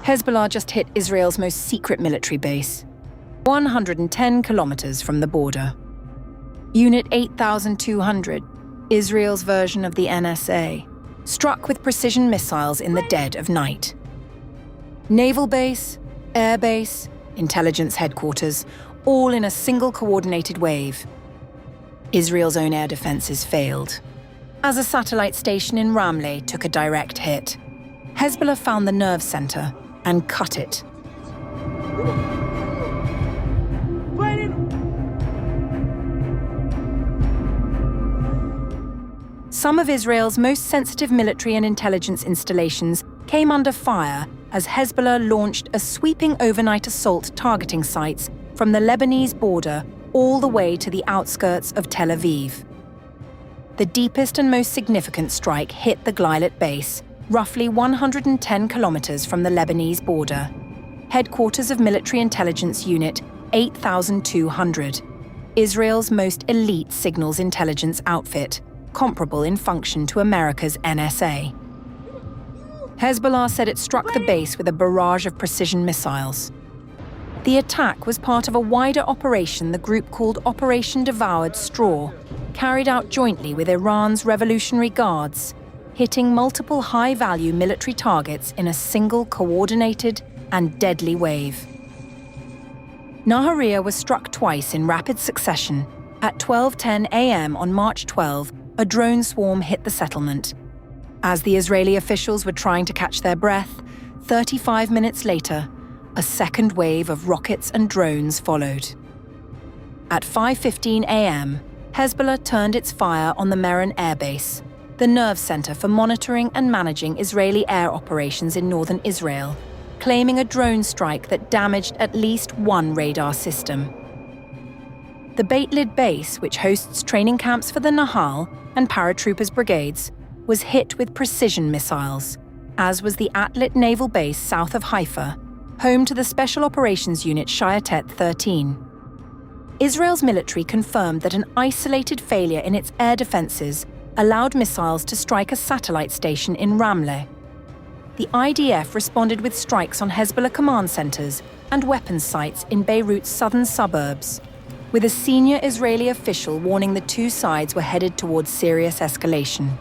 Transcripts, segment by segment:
Hezbollah just hit Israel's most secret military base, 110 kilometres from the border. Unit 8200, Israel's version of the NSA, struck with precision missiles in the dead of night. Naval base, airbase, intelligence headquarters, all in a single coordinated wave. Israel's own air defences failed, as a satellite station in Ramle took a direct hit. Hezbollah found the nerve centre and cut it. Some of Israel's most sensitive military and intelligence installations came under fire as Hezbollah launched a sweeping overnight assault targeting sites from the Lebanese border all the way to the outskirts of Tel Aviv. The deepest and most significant strike hit the Glilot base, roughly 110 kilometres from the Lebanese border, headquarters of Military Intelligence Unit 8200, Israel's most elite signals intelligence outfit, comparable in function to America's NSA. Hezbollah said it struck the base with a barrage of precision missiles. The attack was part of a wider operation the group called Operation Devoured Straw, carried out jointly with Iran's Revolutionary Guards, hitting multiple high-value military targets in a single coordinated and deadly wave. Nahariya was struck twice in rapid succession. At 12:10 a.m. on March 12, a drone swarm hit the settlement. As the Israeli officials were trying to catch their breath, 35 minutes later, a second wave of rockets and drones followed. At 5:15 a.m., Hezbollah turned its fire on the Meron airbase, the nerve center for monitoring and managing Israeli air operations in northern Israel, claiming a drone strike that damaged at least one radar system. The Beit Lid base, which hosts training camps for the naval and paratroopers brigades, was hit with precision missiles, as was the Atlit naval base south of Haifa, home to the Special Operations Unit Shayatet 13. Israel's military confirmed that an isolated failure in its air defences allowed missiles to strike a satellite station in Ramle. The IDF responded with strikes on Hezbollah command centres and weapons sites in Beirut's southern suburbs, with a senior Israeli official warning the two sides were headed towards serious escalation.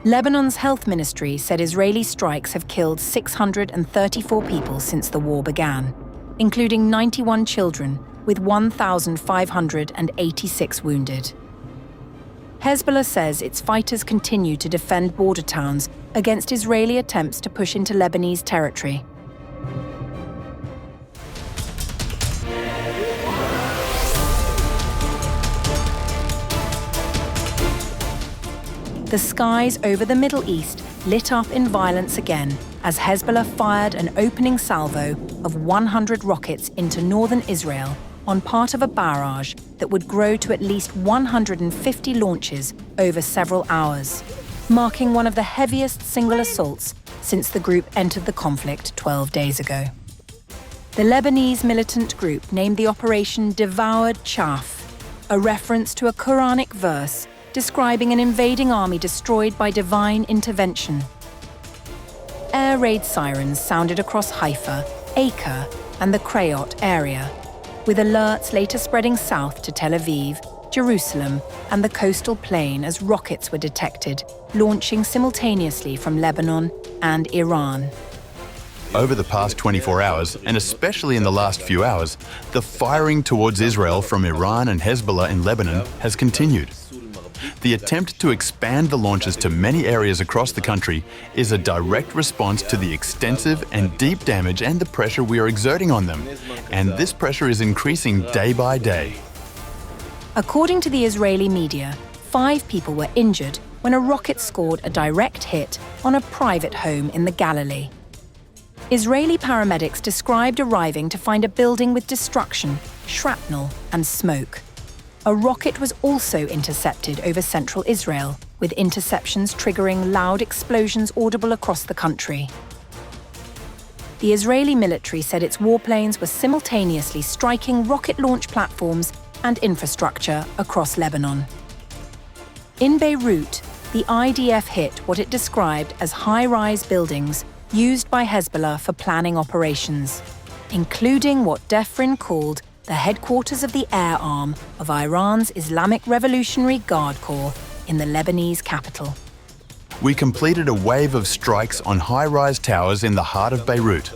Lebanon's health ministry said Israeli strikes have killed 634 people since the war began, including 91 children, with 1,586 wounded. Hezbollah says its fighters continue to defend border towns against Israeli attempts to push into Lebanese territory. The skies over the Middle East lit up in violence again as Hezbollah fired an opening salvo of 100 rockets into northern Israel on part of a barrage that would grow to at least 150 launches over several hours, marking one of the heaviest single assaults since the group entered the conflict 12 days ago. The Lebanese militant group named the operation Devoured Chaff, a reference to a Quranic verse describing an invading army destroyed by divine intervention. Air raid sirens sounded across Haifa, Acre, and the Krayot area, with alerts later spreading south to Tel Aviv, Jerusalem, and the coastal plain as rockets were detected, launching simultaneously from Lebanon and Iran. Over the past 24 hours, and especially in the last few hours, the firing towards Israel from Iran and Hezbollah in Lebanon has continued. The attempt to expand the launches to many areas across the country is a direct response to the extensive and deep damage and the pressure we are exerting on them, and this pressure is increasing day by day. According to the Israeli media, 5 people were injured when a rocket scored a direct hit on a private home in the Galilee. Israeli paramedics described arriving to find a building with destruction, shrapnel, and smoke. A rocket was also intercepted over central Israel, with interceptions triggering loud explosions audible across the country. The Israeli military said its warplanes were simultaneously striking rocket launch platforms and infrastructure across Lebanon. In Beirut, the IDF hit what it described as high-rise buildings used by Hezbollah for planning operations, including what Defrin called the headquarters of the air arm of Iran's Islamic Revolutionary Guard Corps in the Lebanese capital. We completed a wave of strikes on high-rise towers in the heart of Beirut.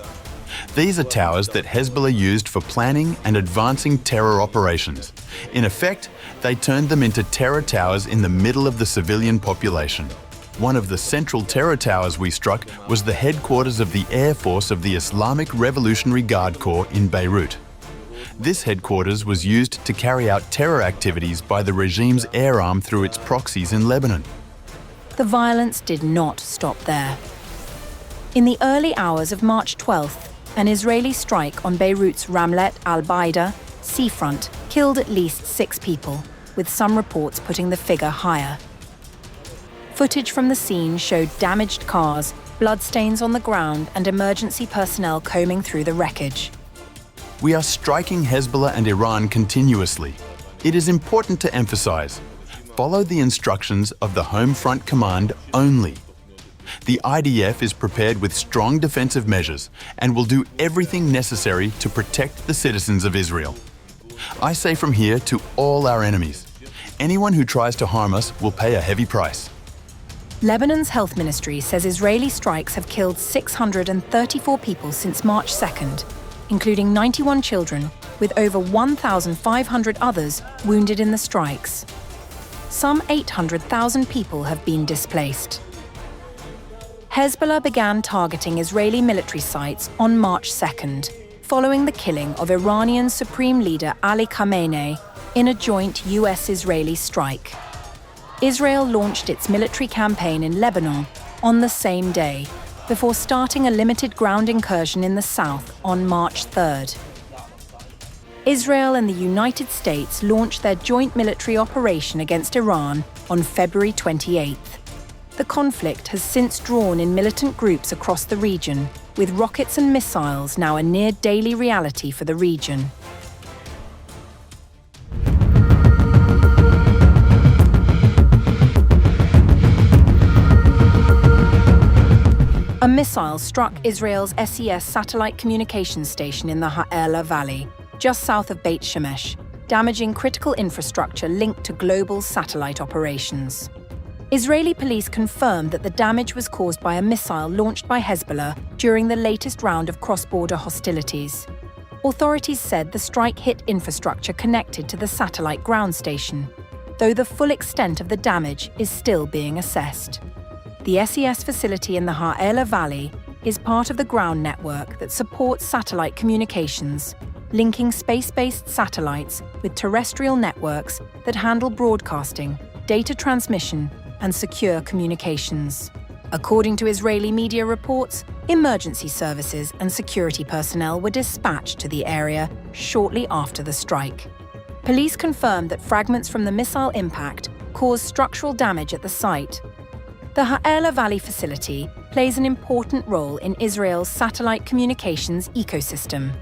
These are towers that Hezbollah used for planning and advancing terror operations. In effect, they turned them into terror towers in the middle of the civilian population. One of the central terror towers we struck was the headquarters of the Air Force of the Islamic Revolutionary Guard Corps in Beirut. This headquarters was used to carry out terror activities by the regime's air arm through its proxies in Lebanon. The violence did not stop there. In the early hours of March 12th, an Israeli strike on Beirut's Ramle al-Baida seafront killed at least 6 people, with some reports putting the figure higher. Footage from the scene showed damaged cars, bloodstains on the ground, and emergency personnel combing through the wreckage. We are striking Hezbollah and Iran continuously. It is important to emphasize, follow the instructions of the Home Front Command only. The IDF is prepared with strong defensive measures and will do everything necessary to protect the citizens of Israel. I say from here to all our enemies, anyone who tries to harm us will pay a heavy price. Lebanon's health ministry says Israeli strikes have killed 634 people since March 2nd, including 91 children, with over 1,500 others wounded in the strikes. Some 800,000 people have been displaced. Hezbollah began targeting Israeli military sites on March 2nd, following the killing of Iranian Supreme Leader Ali Khamenei in a joint US-Israeli strike. Israel launched its military campaign in Lebanon on the same day, before starting a limited ground incursion in the south on March 3rd. Israel and the United States launched their joint military operation against Iran on February 28th. The conflict has since drawn in militant groups across the region, with rockets and missiles now a near-daily reality for the region. A missile struck Israel's SES satellite communications station in the Ha'ela Valley, just south of Beit Shemesh, damaging critical infrastructure linked to global satellite operations. Israeli police confirmed that the damage was caused by a missile launched by Hezbollah during the latest round of cross-border hostilities. Authorities said the strike hit infrastructure connected to the satellite ground station, though the full extent of the damage is still being assessed. The SES facility in the Ha'ela Valley is part of the ground network that supports satellite communications, linking space-based satellites with terrestrial networks that handle broadcasting, data transmission, and secure communications. According to Israeli media reports, emergency services and security personnel were dispatched to the area shortly after the strike. Police confirmed that fragments from the missile impact caused structural damage at the site. The Ha'ela Valley facility plays an important role in Israel's satellite communications ecosystem.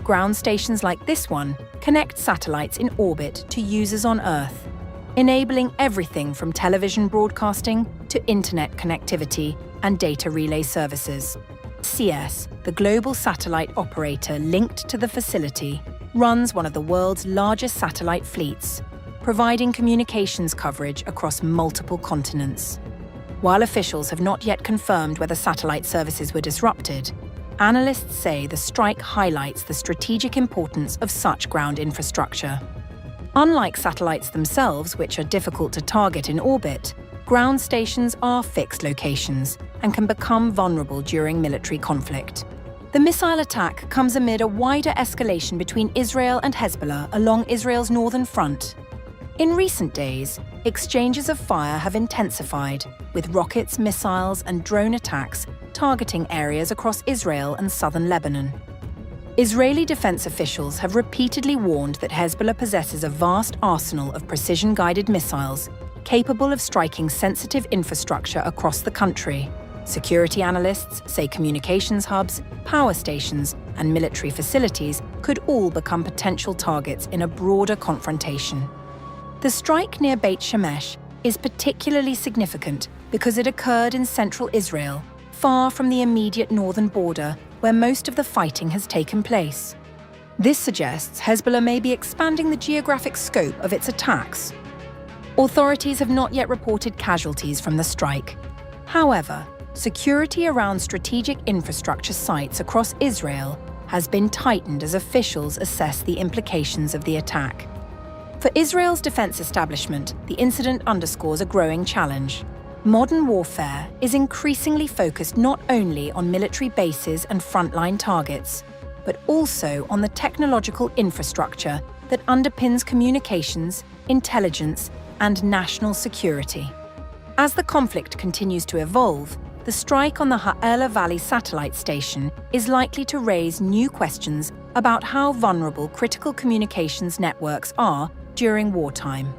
Ground stations like this one connect satellites in orbit to users on Earth, enabling everything from television broadcasting to internet connectivity and data relay services. CS, the global satellite operator linked to the facility, runs one of the world's largest satellite fleets, providing communications coverage across multiple continents. While officials have not yet confirmed whether satellite services were disrupted, analysts say the strike highlights the strategic importance of such ground infrastructure. Unlike satellites themselves, which are difficult to target in orbit, ground stations are fixed locations and can become vulnerable during military conflict. The missile attack comes amid a wider escalation between Israel and Hezbollah along Israel's northern front. In recent days, exchanges of fire have intensified, with rockets, missiles, and drone attacks targeting areas across Israel and southern Lebanon. Israeli defense officials have repeatedly warned that Hezbollah possesses a vast arsenal of precision-guided missiles capable of striking sensitive infrastructure across the country. Security analysts say communications hubs, power stations, and military facilities could all become potential targets in a broader confrontation. The strike near Beit Shemesh is particularly significant because it occurred in central Israel, far from the immediate northern border where most of the fighting has taken place. This suggests Hezbollah may be expanding the geographic scope of its attacks. Authorities have not yet reported casualties from the strike. However, security around strategic infrastructure sites across Israel has been tightened as officials assess the implications of the attack. For Israel's defense establishment, the incident underscores a growing challenge. Modern warfare is increasingly focused not only on military bases and frontline targets, but also on the technological infrastructure that underpins communications, intelligence, and national security. As the conflict continues to evolve, the strike on the Ha'ela Valley satellite station is likely to raise new questions about how vulnerable critical communications networks are during wartime.